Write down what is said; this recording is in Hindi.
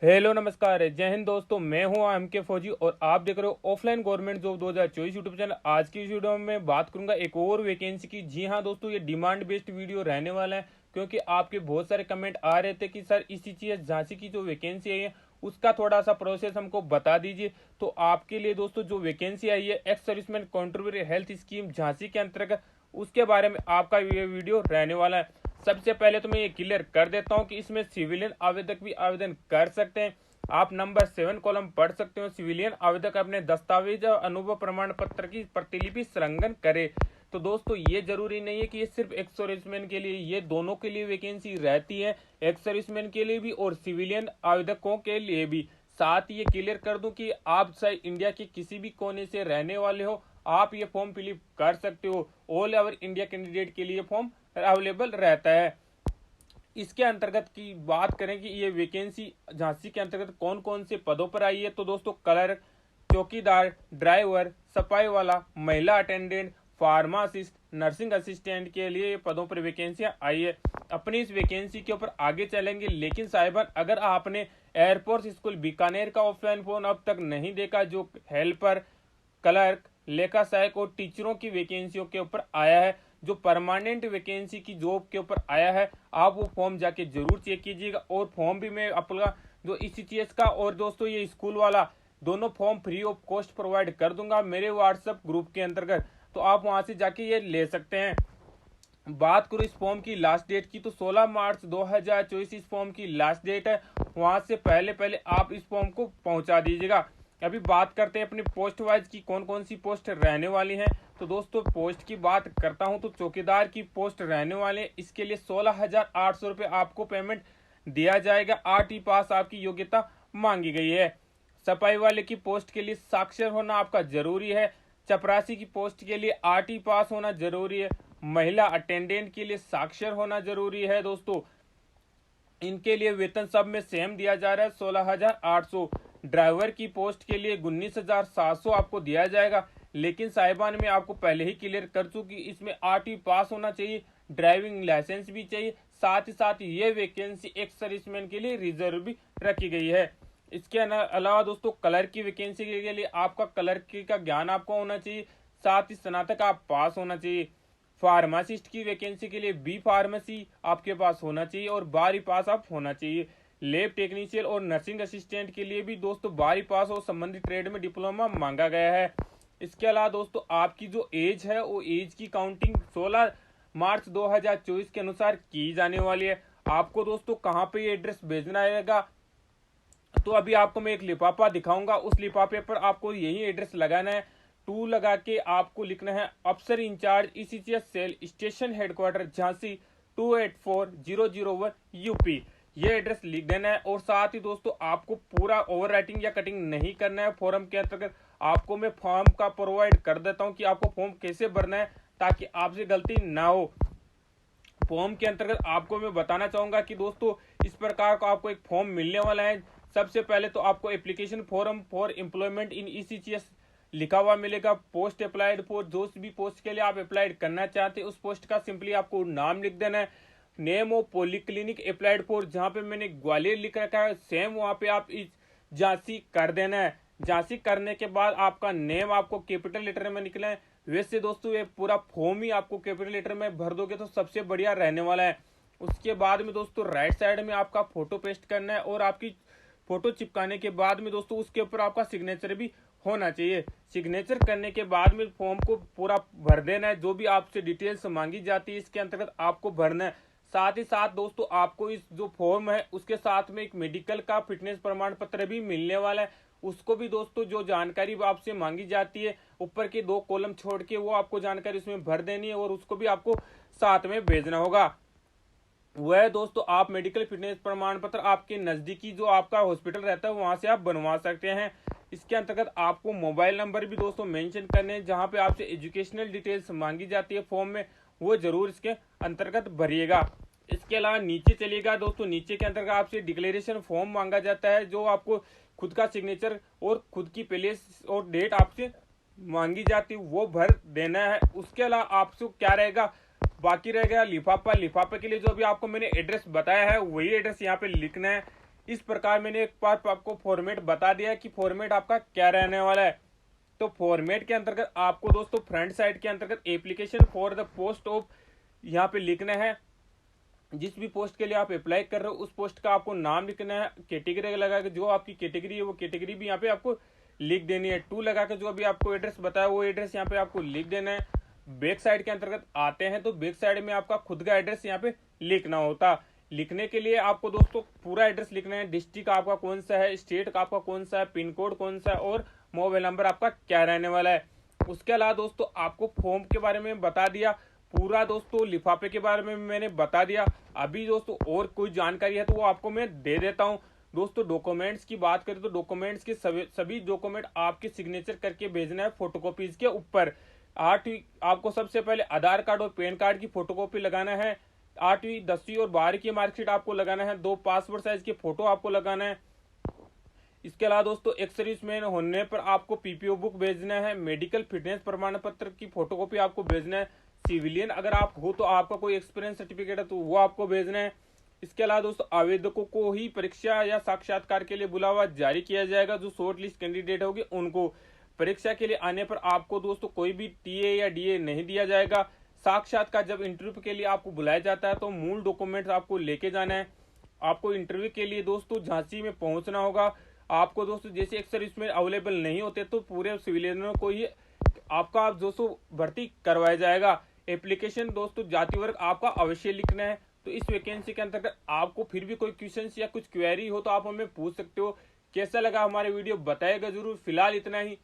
हेलो नमस्कार जय हिंद दोस्तों, मैं हूं एम के फौजी और आप देख रहे हो offline government job 2024 YouTube channel. आज की इस वीडियो में मैं बात करूंगा एक और वैकेंसी की। जी हां दोस्तों, ये डिमांड बेस्ड वीडियो रहने वाला है क्योंकि आपके बहुत सारे कमेंट आ रहे थे कि सर ECHS झांसी की जो वैकेंसी आई है उसका थोड़ा सा प्रोसेस हमको बता दीजिए। तो आपके लिए दोस्तों जो वैकेंसी आई है ex serviceman contributory health scheme Jhansi के अंतर्गत, उसके बारे में आपका ये वीडियो रहने वाला है। सबसे पहले तो मैं ये क्लियर कर देता हूं कि इसमें सिविलियन आवेदक भी आवेदन कर सकते हैं। आप नंबर 7 कॉलम पढ़ सकते हो। सिविलियन आवेदक अपने दस्तावेज और अनुभव प्रमाण पत्र की प्रतिलिपि संलग्न करे। तो दोस्तों ये जरूरी नहीं है कि ये सिर्फ एक्स सर्विसमैन के लिए, ये दोनों के लिए वैकेंसी रहती है, एक्स सर्विसमैन के लिए भी और सिविलियन आवेदकों के लिए भी। साथ ही ये क्लियर कर दूं कि आप चाहे इंडिया के किसी भी कोने से रहने वाले हो, आप ये फॉर्म फिलअप कर सकते हो। ऑल ओवर इंडिया कैंडिडेट के लिए फॉर्म अवेलेबल रहता है। इसके अंतर्गत की बात करें कि ये वैकेंसी झांसी के अंतर्गत कौन कौन से पदों पर आई है, तो दोस्तों क्लर्क, चौकीदार, ड्राइवर, सफाई वाला, महिला अटेंडेंट, फार्मासिस्ट, नर्सिंग असिस्टेंट के लिए ये पदों पर वैकेंसियां आई है। अपनी इस वैकेंसी के ऊपर आगे चलेंगे, लेकिन साहिबान अगर आपने एयरफोर्स स्कूल बीकानेर का ऑफलाइन फॉर्म अब तक नहीं देखा, जो हेल्पर, क्लर्क, लेखा सहायक और टीचरों की वैकेंसियों के ऊपर आया है, जो परमानेंट वैकेंसी की जॉब के ऊपर आया है, आप वो फॉर्म जाके जरूर चेक कीजिएगा। और फॉर्म भी मैं अपना जो ECHS का और दोस्तों ये स्कूल वाला दोनों form free of cost provide कर दूंगा मेरे व्हाट्सएप ग्रुप के अंतर्गत, तो आप वहां से जाके ये ले सकते हैं। बात करूं इस फॉर्म की लास्ट डेट की, तो 16 मार्च 2024 इस फॉर्म की लास्ट डेट है। वहां से पहले पहले आप इस फॉर्म को पहुंचा दीजिएगा। अभी बात करते हैं अपनी पोस्ट वाइज की कौन कौन सी पोस्ट रहने वाली हैं। तो दोस्तों पोस्ट की बात करता हूं तो चौकीदार की पोस्ट रहने वाले हैं। इसके लिए 16,800 रुपये आपको पेमेंट दिया जाएगा। 8वीं पास आपकी योग्यता मांगी गई है। सफाई वाले की पोस्ट के लिए साक्षर होना आपका जरूरी है। चपरासी की पोस्ट के लिए 8वीं पास होना जरूरी है। महिला अटेंडेंट के लिए साक्षर होना जरूरी है। दोस्तों इनके लिए वेतन सब में सेम दिया जा रहा है, 16,800। ड्राइवर की पोस्ट के लिए 19,700 आपको दिया जाएगा। लेकिन साहिबान में आपको पहले ही क्लियर कर चुकी, इसमें 8वीं पास होना चाहिए, ड्राइविंग लाइसेंस भी चाहिए। साथ ही साथ ये वैकेंसी एक्स सर्विसमैन के लिए रिजर्व भी रखी गई है। इसके अलावा दोस्तों कलर की वैकेंसी के लिए आपका कलर का ज्ञान आपको होना चाहिए, साथ ही स्नातक आप पास होना चाहिए। फार्मासिस्ट की वैकेंसी के लिए बी फार्मेसी आपके पास होना चाहिए और 12वीं पास आप होना चाहिए। लैब टेक्नीशियन और नर्सिंग असिस्टेंट के लिए भी दोस्तों 12वीं पास और संबंधित ट्रेड में डिप्लोमा मांगा गया है। इसके अलावा दोस्तों आपकी जो एज है वो एज की काउंटिंग 16 मार्च 2024 के अनुसार की जाने वाली है। आपको दोस्तों कहाँ पे ये एड्रेस भेजना रहेगा, तो अभी आपको मैं एक लिफाफा दिखाऊंगा, उस लिफाफे पर आपको यही एड्रेस लगाना है। 2 लगा के आपको लिखना है अफसर incharge ECHS cell station headquarter Jhansi 284001 UP. ये एड्रेस लिख देना है। और साथ ही दोस्तों आपको पूरा ओवर राइटिंग या कटिंग नहीं करना है। फॉर्म के अंतर्गत आपको मैं फॉर्म का प्रोवाइड कर देता हूं कि आपको फॉर्म कैसे भरना है ताकि आपसे गलती ना हो। फॉर्म के अंतर्गत आपको मैं बताना चाहूंगा कि दोस्तों इस प्रकार का आपको एक फॉर्म मिलने वाला है। सबसे पहले तो आपको application form for employment in ECHS लिखा हुआ मिलेगा। पोस्ट अप्लाइड फॉर, जो भी पोस्ट के लिए आप अप्लाइड करना चाहते हैं उस पोस्ट का सिंपली आपको नाम लिख देना है। Name of polyclinic applied for, जहां पे मैंने ग्वालियर लिख रखा है सेम वहां पे आप झांसी कर देना है। झांसी करने के बाद आपका नेम आपको कैपिटल लेटर में निकला है। वैसे दोस्तों ये पूरा फॉर्म ही आपको कैपिटल लेटर में भर दोगे तो सबसे बढ़िया रहने वाला है। उसके बाद में दोस्तों राइट साइड में आपका फोटो पेस्ट करना है और आपकी फोटो चिपकाने के बाद में दोस्तों उसके ऊपर आपका सिग्नेचर भी होना चाहिए। सिग्नेचर करने के बाद में फॉर्म को पूरा भर देना है। जो भी आपसे डिटेल्स मांगी जाती है इसके अंतर्गत आपको भरना है। साथ ही साथ दोस्तों आपको इस जो फॉर्म है उसके साथ में एक मेडिकल का फिटनेस प्रमाण पत्र भी मिलने वाला है। उसको भी दोस्तों जो जानकारी आपसे मांगी जाती है ऊपर के 2 कॉलम छोड़ के वो आपको जानकारी उसमें भर देनी है और उसको भी आपको साथ में भेजना होगा। वह दोस्तों आप मेडिकल फिटनेस प्रमाण पत्र आपके नजदीकी जो आपका हॉस्पिटल रहता है वहां से आप बनवा सकते हैं। इसके अंतर्गत आपको मोबाइल नंबर भी दोस्तों मेंशन करने हैं। जहां पे आपसे एजुकेशनल डिटेल्स मांगी जाती है फॉर्म में, वो जरूर इसके अंतर्गत भरिएगा। इसके अलावा नीचे चलिएगा दोस्तों, नीचे के अंतर्गत आपसे डिक्लेरेशन फॉर्म मांगा जाता है, जो आपको खुद का सिग्नेचर और खुद की प्लेस और डेट आपसे मांगी जाती है वो भर देना है। उसके अलावा आपसे क्या रहेगा, बाकी रह गया लिफाफा। लिफाफे के लिए जो भी आपको मैंने एड्रेस बताया है वही एड्रेस यहाँ पे लिखना है। इस प्रकार मैंने एक बार आपको फॉर्मेट बता दिया कि फॉर्मेट आपका क्या रहने वाला है। तो फॉर्मेट के अंतर्गत आपको दोस्तों फ्रंट साइड के अंतर्गत application for the post of यहाँ पे लिखना है। जिस भी पोस्ट के लिए आप अप्लाई कर रहे हो उस पोस्ट का आपको नाम लिखना है, कैटेगरी लगा के जो आपकी कैटेगरी है वो कैटेगरी भी यहाँ पे आपको लिख देनी है। टू लगा के जो अभी आपको एड्रेस बताया वो एड्रेस यहाँ पे आपको लिख देना है। बैक साइड के अंतर्गत आते हैं तो बैक साइड में आपका खुद का एड्रेस यहाँ पे लिखना होता। लिखने के लिए आपको दोस्तों पूरा एड्रेस लिखना है, डिस्ट्रिक्ट आपका कौन सा है, स्टेट का आपका कौन सा है, पिन कोड कौन सा है और मोबाइल नंबर आपका क्या रहने वाला है। उसके अलावा दोस्तों आपको फॉर्म के बारे में बता दिया, पूरा दोस्तों लिफाफे के बारे में मैंने बता दिया। अभी दोस्तों और कोई जानकारी है तो वो आपको मैं दे देता हूँ। दोस्तों डॉक्यूमेंट्स की बात करें तो डॉक्यूमेंट्स के सभी डॉक्यूमेंट आपके सिग्नेचर करके भेजना है फोटोकॉपीज के ऊपर। आपको सबसे पहले आधार कार्ड और पैन कार्ड की फोटोकॉपी लगाना है। 8वीं 10वीं और 12वीं की मार्कशीट आपको लगाना है। 2 पासपोर्ट साइज की फोटो आपको लगाना है। इसके अलावा दोस्तों एक सर्विसमैन होने पर आपको पीपीओ बुक भेजना है। मेडिकल फिटनेस प्रमाण पत्र की फोटोकॉपी आपको भेजना है। सिविलियन अगर आप हो तो आपका कोई एक्सपीरियंस सर्टिफिकेट है तो वो आपको भेजना है। इसके अलावा दोस्तों आवेदकों को ही परीक्षा या साक्षात्कार के लिए बुलावा जारी किया जाएगा। जो शॉर्ट लिस्ट कैंडिडेट होगी उनको परीक्षा के लिए आने पर आपको दोस्तों कोई भी टीए या डीए नहीं दिया जाएगा। साक्षात्कार जब इंटरव्यू के लिए आपको बुलाया जाता है तो मूल डॉक्यूमेंट्स आपको लेके जाना है। आपको इंटरव्यू के लिए दोस्तों झांसी में पहुंचना होगा। आपको दोस्तों जैसे एक सर्विसमैन अवेलेबल नहीं होते तो पूरे सिविलियनों को ही आपका दोस्तों भर्ती करवाया जाएगा। एप्लीकेशन दोस्तों जाति वर्ग आपका अवश्य लिखना है। तो इस वैकेंसी के अंतर्गत आपको फिर भी कोई क्वेश्चन या कुछ क्वेरी हो तो आप हमें पूछ सकते हो। कैसा लगा हमारे वीडियो बताएगा जरूर। फिलहाल इतना ही।